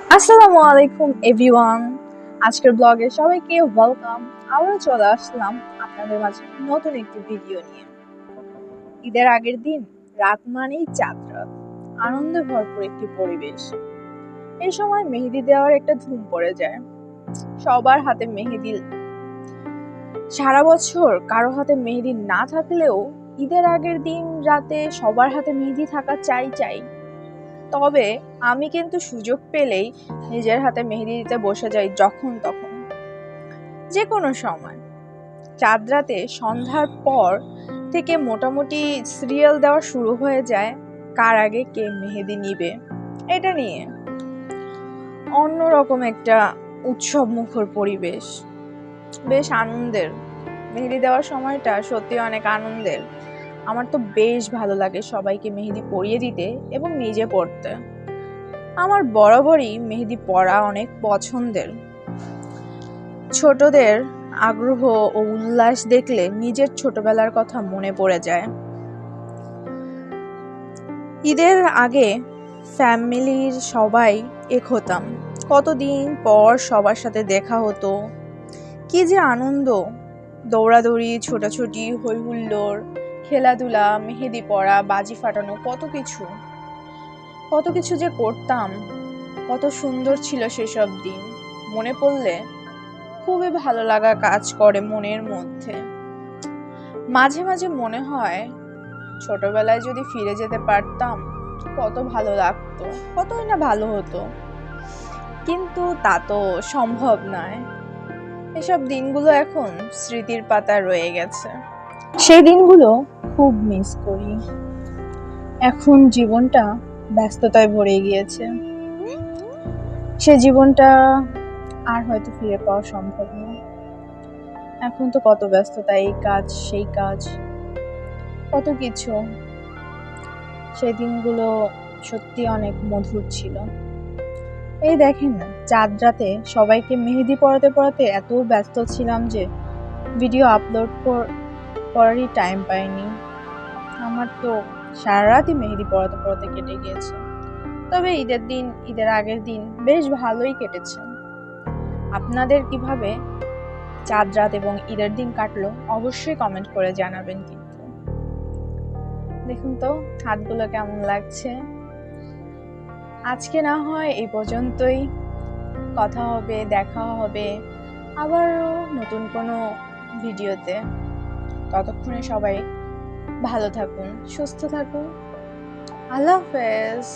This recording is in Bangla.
আসসালামু আলাইকুম এভরিওয়ান। আজকের ব্লগে সবাইকে ওয়েলকাম। আমরা চলে আসলাম আপনাদের মাঝে নতুন একটি ভিডিও নিয়ে। ঈদের আগের দিন রাত মানেই চাঁদ রাত, আনন্দে ভরপুর একটি পরিবেশ। এই সময় মেহেদি দেওয়ার একটা ধুম পড়ে যায়। সবার হাতে মেহেদি। সারা বছর কারো হাতে মেহেদি না থাকলেও ঈদের আগের দিন রাতে সবার হাতে মেহেদি থাকা চাই চাই। তবে আমি কিন্তু সুযোগ পেলেই নিজের হাতে মেহেদি দিতে বসে যাই, যখন তখন, যে কোনো সময়। চাঁদ রাতে সন্ধ্যার পর থেকে মোটামুটি সিরিয়াল দেওয়া শুরু হয়ে যায়, কার আগে কে মেহেদি নিবে। এটা নিয়ে অন্যরকম একটা উৎসব মুখর পরিবেশ, বেশ আনন্দের। মেহেদি দেওয়ার সময়টা সত্যি অনেক আনন্দের। আমার তো বেশ ভালো লাগে সবাইকে মেহেদি পরিয়ে দিতে এবং নিজে পড়তে। আমার বরাবরই মেহেদি পরা অনেক পছন্দের। ছোটদের আগ্রহ ও উল্লাস দেখলে নিজের ছোটবেলার কথা মনে পড়ে যায়। ঈদের আগে ফ্যামিলির সবাই এক হতাম, কতদিন পর সবার সাথে দেখা হতো। কি যে আনন্দ! দৌড়াদৌড়ি, ছোটাছুটি, হই হুল্লোড়, খেলাধুলা, মেহেদি পরা, বাজি ফাটানো, কত কিছু যে করতাম। কত সুন্দর ছিল সেসব দিন। মনে পড়লে খুবই ভালো লাগা কাজ করে মনের মধ্যে। মাঝে মাঝে মনে হয় ছোটবেলায় যদি ফিরে যেতে পারতাম কত ভালো লাগতো, কতই না ভালো হতো। কিন্তু তা তো সম্ভব নয়। এসব দিনগুলো এখন স্মৃতির পাতা রয়ে গেছে। সেই দিনগুলো খুব মিস করি। এখন জীবনটা ব্যস্ততায় ভরে গিয়েছে। সে জীবনটা আর হয়তো ফিরে পাওয়া সম্ভব না। এখন তো কত ব্যস্ততা, এই কাজ সেই কাজ, কত কিছু। সেই দিনগুলো সত্যি অনেক মধুর ছিল। এই দেখেন না, চাঁদ রাতে সবাইকে মেহেদি পরাতে পরাতে এত ব্যস্ত ছিলাম যে ভিডিও আপলোড করারই টাইম পাইনি। আমার তো সারা রাতই মেহেদি পরাতে পরাতে কেটে গিয়েছে। তবে ঈদের আগের দিন বেশ ভালোই কেটেছে। আপনাদের কিভাবে চাঁদ রাত এবং ঈদের দিন কাটলো অবশ্যই কমেন্ট করে জানাবেন। কিন্তু দেখুন তো হাতগুলো কেমন লাগছে। আজকে না হয় এই পর্যন্তই। কথা হবে, দেখা হবে আবারও নতুন কোনো ভিডিওতে। ততক্ষণে সবাই ভালো থাকুন, সুস্থ থাকুন। আল্লাহ হাফেজ।